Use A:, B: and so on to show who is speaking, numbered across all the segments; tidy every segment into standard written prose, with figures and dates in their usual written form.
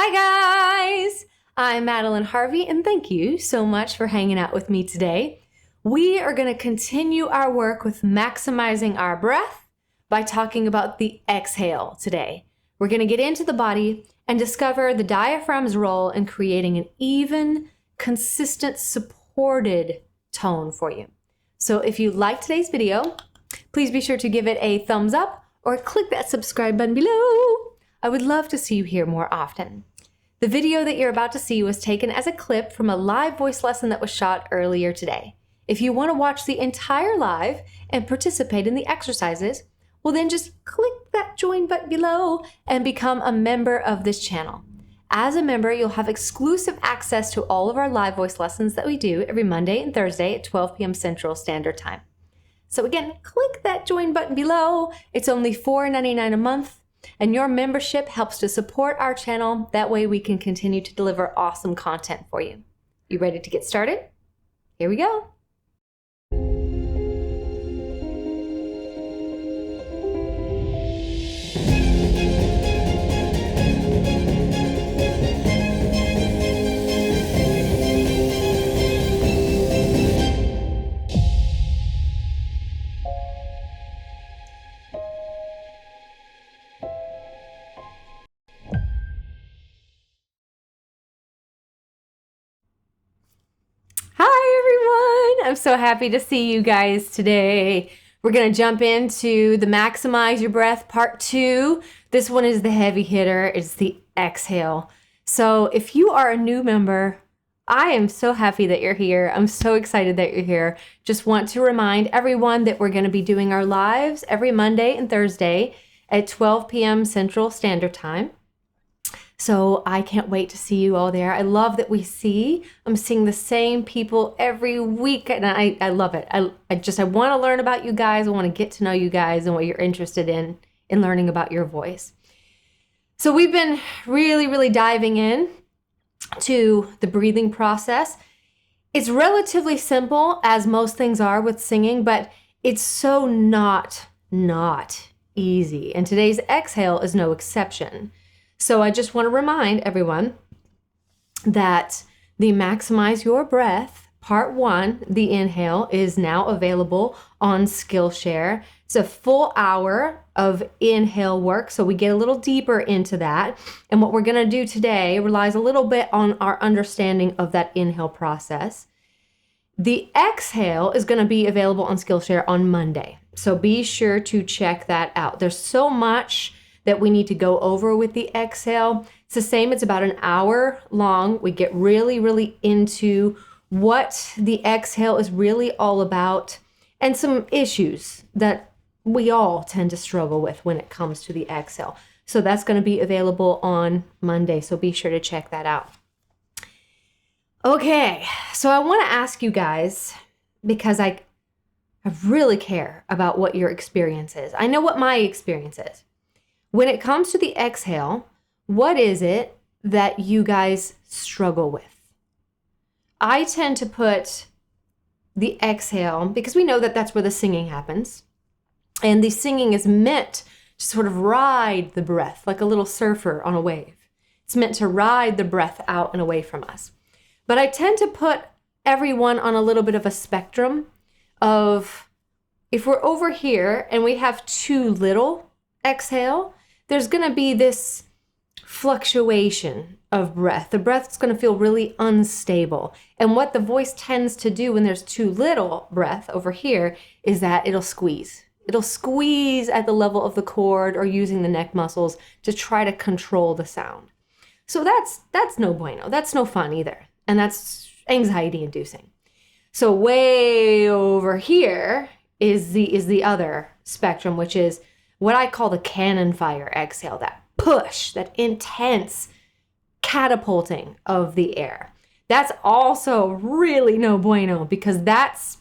A: Hi guys! I'm Madeleine Harvey and thank you so much for hanging out with me today. We are going to continue our work with maximizing our breath by talking about the exhale today. We're going to get into the body and discover the diaphragm's role in creating an even, consistent, supported tone for you. So if you like today's video, please be sure to give it a thumbs up or click that subscribe button below. I would love to see you here more often. The video that you're about to see was taken as a clip from a live voice lesson that was shot earlier today. If you want to watch the entire live and participate in the exercises, well then just click that join button below and become a member of this channel. As a member, you'll have exclusive access to all of our live voice lessons that we do every Monday and Thursday at 12 p.m. Central Standard Time. So again, click that join button below. It's only $4.99 a month. And your membership helps to support our channel. That way we can continue to deliver awesome content for you. You ready to get started? Here we go. Hi everyone! I'm so happy to see you guys today. We're going to jump into the Maximize Your Breath Part 2. This one is the heavy hitter. It's the exhale. So if you are a new member, I am so happy that you're here. I'm so excited that you're here. Just want to remind everyone that we're going to be doing our lives every Monday and Thursday at 12 p.m. Central Standard Time. So I can't wait to see you all there. I love that I'm seeing the same people every week and I love it. I want to learn about you guys. I want to get to know you guys and what you're interested in learning about your voice. So we've been really diving in to the breathing process. It's relatively simple, as most things are with singing, but it's so not easy. And today's exhale is no exception. So I just want to remind everyone that the Maximize Your Breath Part 1, the inhale, is now available on Skillshare. It's a full hour of inhale work, so we get a little deeper into that. And what we're going to do today relies a little bit on our understanding of that inhale process. The exhale is going to be available on Skillshare on Monday, so be sure to check that out. There's so much that we need to go over with the exhale. It's the same, it's about an hour long. We get really into what the exhale is really all about and some issues that we all tend to struggle with when it comes to the exhale. So that's going to be available on Monday, so be sure to check that out. Okay, so I want to ask you guys, because I really care about what your experience is. I know what my experience is. When it comes to the exhale, what is it that you guys struggle with? I tend to put the exhale, because we know that that's where the singing happens. And the singing is meant to sort of ride the breath like a little surfer on a wave. It's meant to ride the breath out and away from us. But I tend to put everyone on a little bit of a spectrum of, if we're over here and we have too little exhale, there's going to be this fluctuation of breath. The breath's going to feel really unstable. And what the voice tends to do when there's too little breath over here is that it'll squeeze. It'll squeeze at the level of the cord or using the neck muscles to try to control the sound. So that's no bueno. That's no fun either. And that's anxiety inducing. So way over here is the other spectrum, which is what I call the cannon fire exhale, that push, that intense catapulting of the air. That's also really no bueno, because that's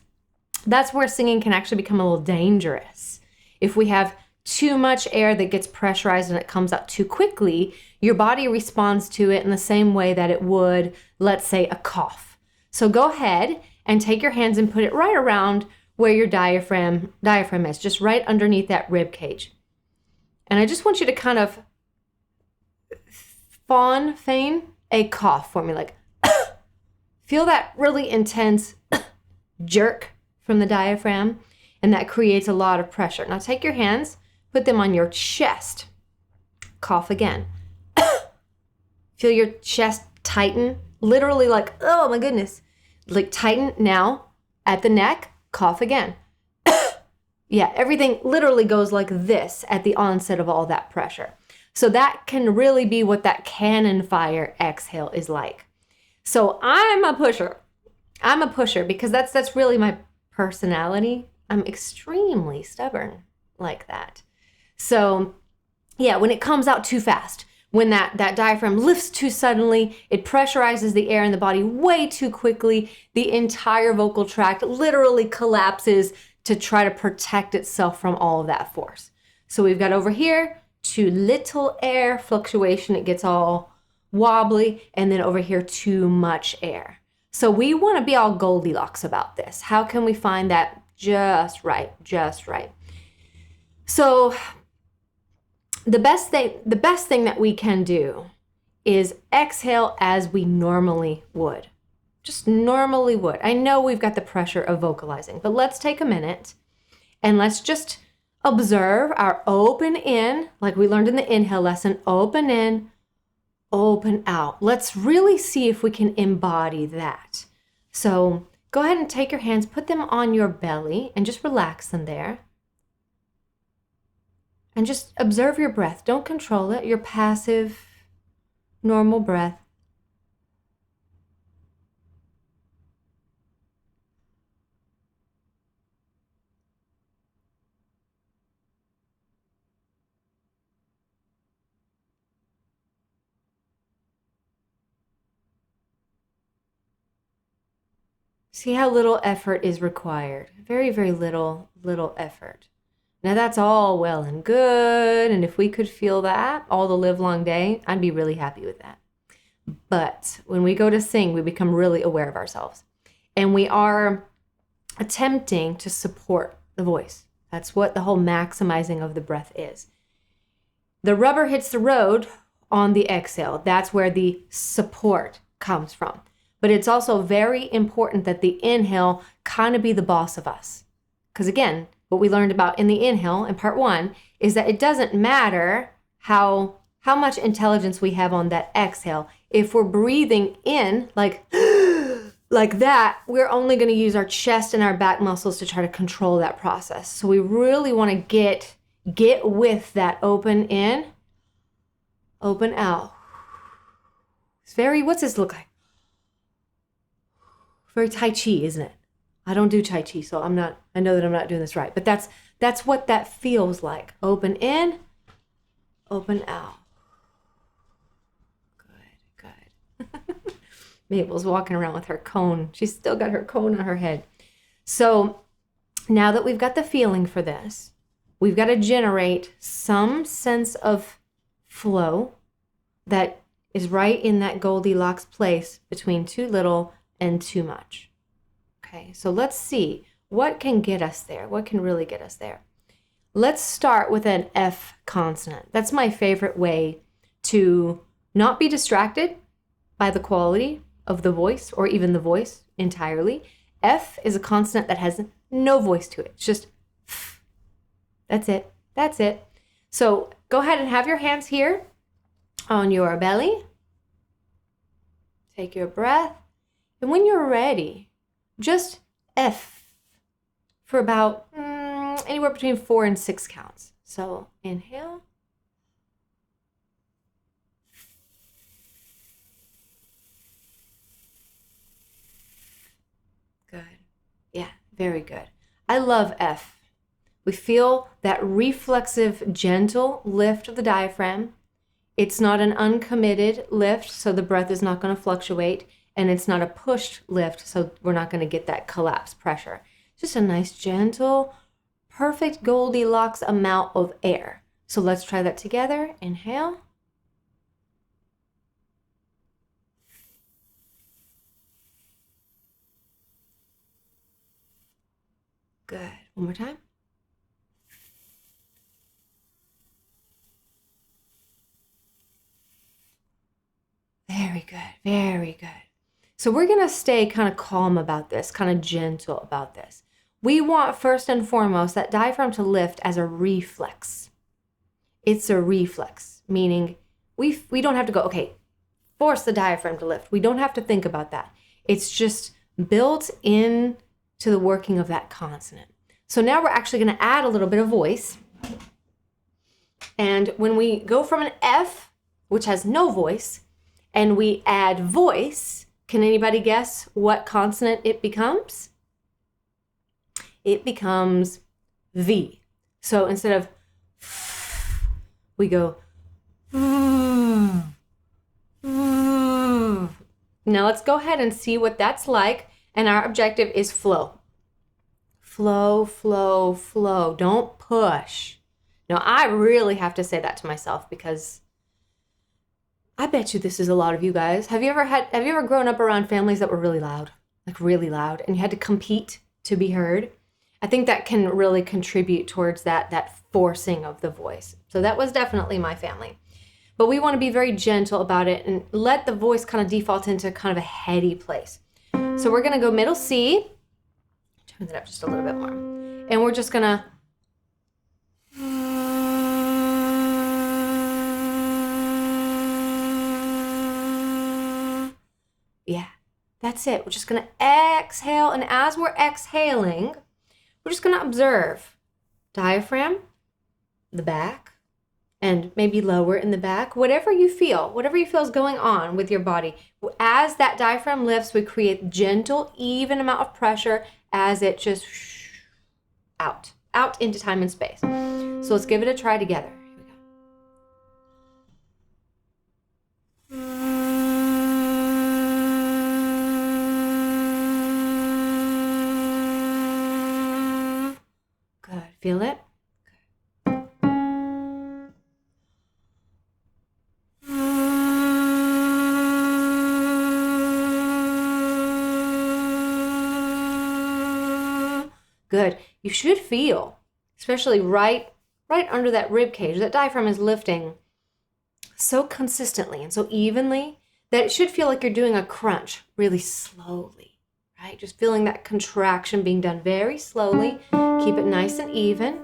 A: where singing can actually become a little dangerous. If we have too much air that gets pressurized and it comes out too quickly, your body responds to it in the same way that it would, let's say, a cough. So go ahead and take your hands and put it right around where your diaphragm is, just right underneath that rib cage. And I just want you to kind of feign a cough for me, like feel that really intense jerk from the diaphragm, and that creates a lot of pressure. Now take your hands, put them on your chest. Cough again. Feel your chest tighten, literally like, oh my goodness. Like tighten now at the neck, cough again. Yeah, everything literally goes like this at the onset of all that pressure. So that can really be what that cannon fire exhale is like. So I'm a pusher. I'm a pusher because that's really my personality. I'm extremely stubborn like that. So yeah, when it comes out too fast, when that diaphragm lifts too suddenly, it pressurizes the air in the body way too quickly, the entire vocal tract literally collapses to try to protect itself from all of that force. So we've got over here too little air fluctuation, it gets all wobbly, and then over here too much air. So we want to be all Goldilocks about this. How can we find that just right, just right? So the best thing that we can do is exhale as we normally would. Just normally would. I know we've got the pressure of vocalizing, but let's take a minute and let's just observe our open in, like we learned in the inhale lesson, open in, open out. Let's really see if we can embody that. So go ahead and take your hands, put them on your belly and just relax them there. And just observe your breath. Don't control it. Your passive, normal breath. See how little effort is required. Very, very little effort. Now that's all well and good, and if we could feel that all the live long day, I'd be really happy with that. But when we go to sing, we become really aware of ourselves. And we are attempting to support the voice. That's what the whole maximizing of the breath is. The rubber hits the road on the exhale. That's where the support comes from. But it's also very important that the inhale kind of be the boss of us. Because again, what we learned about in the inhale in part 1 is that it doesn't matter how much intelligence we have on that exhale. If we're breathing in like that, we're only going to use our chest and our back muscles to try to control that process. So we really want to get with that open in, open out. It's very, what's this look like? Very Tai Chi, isn't it? I don't do Tai Chi, so I know that I'm not doing this right. But that's what that feels like. Open in, open out. Good. Mabel's walking around with her cone. She's still got her cone on her head. So now that we've got the feeling for this, we've got to generate some sense of flow that is right in that Goldilocks place between too little and too much. Okay, so let's see what can get us there. What can really get us there? Let's start with an F consonant. That's my favorite way to not be distracted by the quality of the voice or even the voice entirely. F is a consonant that has no voice to it. It's just F. That's it. That's it. So go ahead and have your hands here on your belly. Take your breath. And when you're ready, just F for about anywhere between 4 and 6 counts. So inhale. Good. Yeah, very good. I love F. We feel that reflexive, gentle lift of the diaphragm. It's not an uncommitted lift, so the breath is not going to fluctuate. And it's not a pushed lift, so we're not going to get that collapse pressure. Just a nice, gentle, perfect Goldilocks amount of air. So let's try that together. Inhale. Good. One more time. Very good. Very good. So we're going to stay kind of calm about this, kind of gentle about this. We want first and foremost that diaphragm to lift as a reflex. It's a reflex, meaning we don't have to go, okay, force the diaphragm to lift. We don't have to think about that. It's just built in to the working of that consonant. So now we're actually going to add a little bit of voice. And when we go from an F, which has no voice, and we add voice, can anybody guess what consonant it becomes? It becomes V. So instead of we go now let's go ahead and see what that's like. And our objective is flow. Flow, flow, flow. Don't push. Now I really have to say that to myself because I bet you this is a lot of you guys. Have you ever grown up around families that were really loud? Like really loud, and you had to compete to be heard? I think that can really contribute towards that forcing of the voice. So that was definitely my family. But we want to be very gentle about it and let the voice kind of default into kind of a heady place. So we're going to go middle C. Turn that up just a little bit more. And we're just going to yeah, that's it. We're just going to exhale. And as we're exhaling, we're just going to observe diaphragm, the back, and maybe lower in the back, whatever you feel is going on with your body. As that diaphragm lifts, we create gentle, even amount of pressure as it just out into time and space. So let's give it a try together. Here we go. Good. Feel it? Good. You should feel, especially right under that rib cage, that diaphragm is lifting so consistently and so evenly that it should feel like you're doing a crunch really slowly, right? Just feeling that contraction being done very slowly. Keep it nice and even.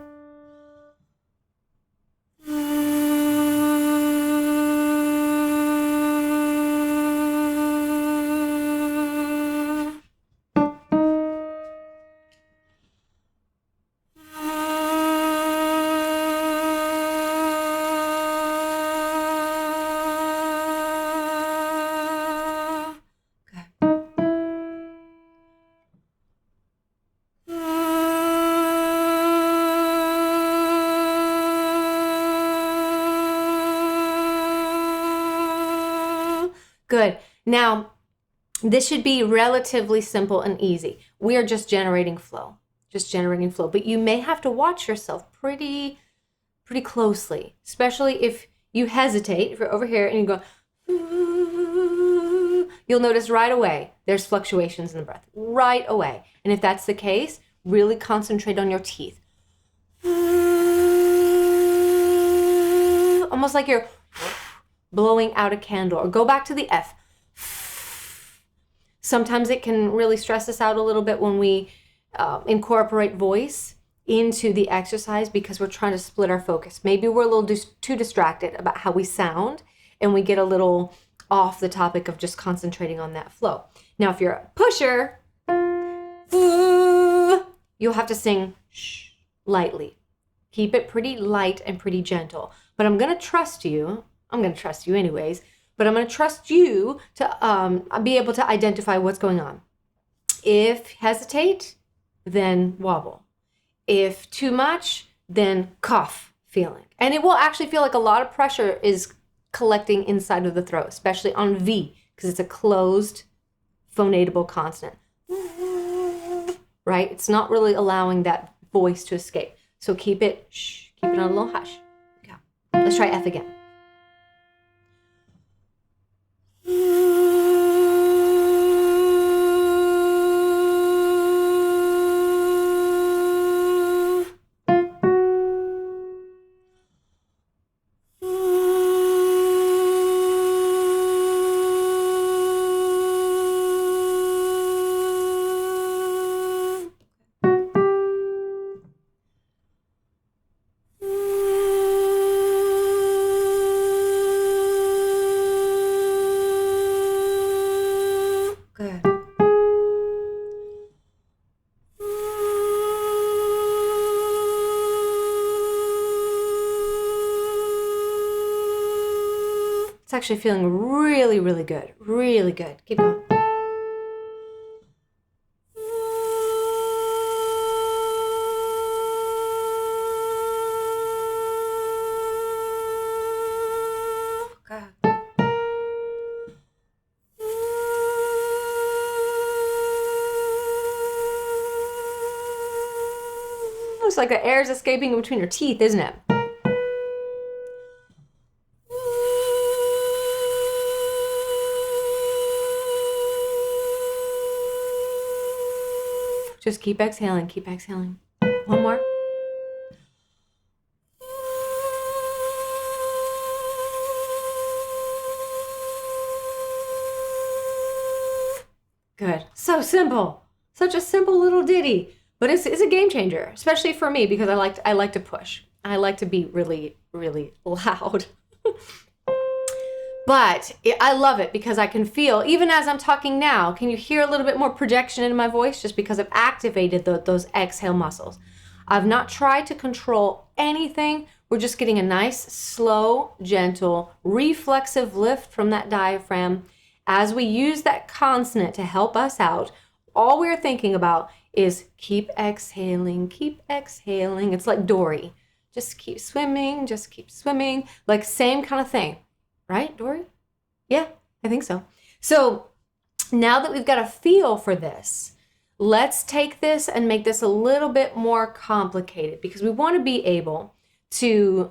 A: Good. Now, this should be relatively simple and easy. We are just generating flow. But you may have to watch yourself pretty closely, especially if you hesitate, if you're over here and you go, you'll notice right away there's fluctuations in the breath, right away. And if that's the case, really concentrate on your teeth. Almost like you're blowing out a candle, or go back to the F. Sometimes it can really stress us out a little bit when we incorporate voice into the exercise because we're trying to split our focus. Maybe we're a little too distracted about how we sound and we get a little off the topic of just concentrating on that flow. Now, if you're a pusher, you'll have to sing lightly. Keep it pretty light and pretty gentle. But I'm going to trust you anyways, but I'm going to trust you to be able to identify what's going on. If hesitate, then wobble. If too much, then cough feeling. And it will actually feel like a lot of pressure is collecting inside of the throat, especially on V, because it's a closed phonatable consonant. Right? It's not really allowing that voice to escape. So keep it on a little hush. Okay. Let's try F again. actually feeling really, really good. Really good. Keep going. Looks like the air is escaping between your teeth, isn't it? Just keep exhaling, keep exhaling. One more. Good. So simple. Such a simple little ditty. But it's a game changer, especially for me, because I like to push. I like to be really, really loud. But I love it because I can feel, even as I'm talking now, can you hear a little bit more projection in my voice? Just because I've activated those exhale muscles. I've not tried to control anything. We're just getting a nice, slow, gentle, reflexive lift from that diaphragm. As we use that consonant to help us out, all we're thinking about is keep exhaling, keep exhaling. It's like Dory. Just keep swimming, just keep swimming. Like same kind of thing. Right, Dory? Yeah, I think so. So now that we've got a feel for this, let's take this and make this a little bit more complicated because we want to be able to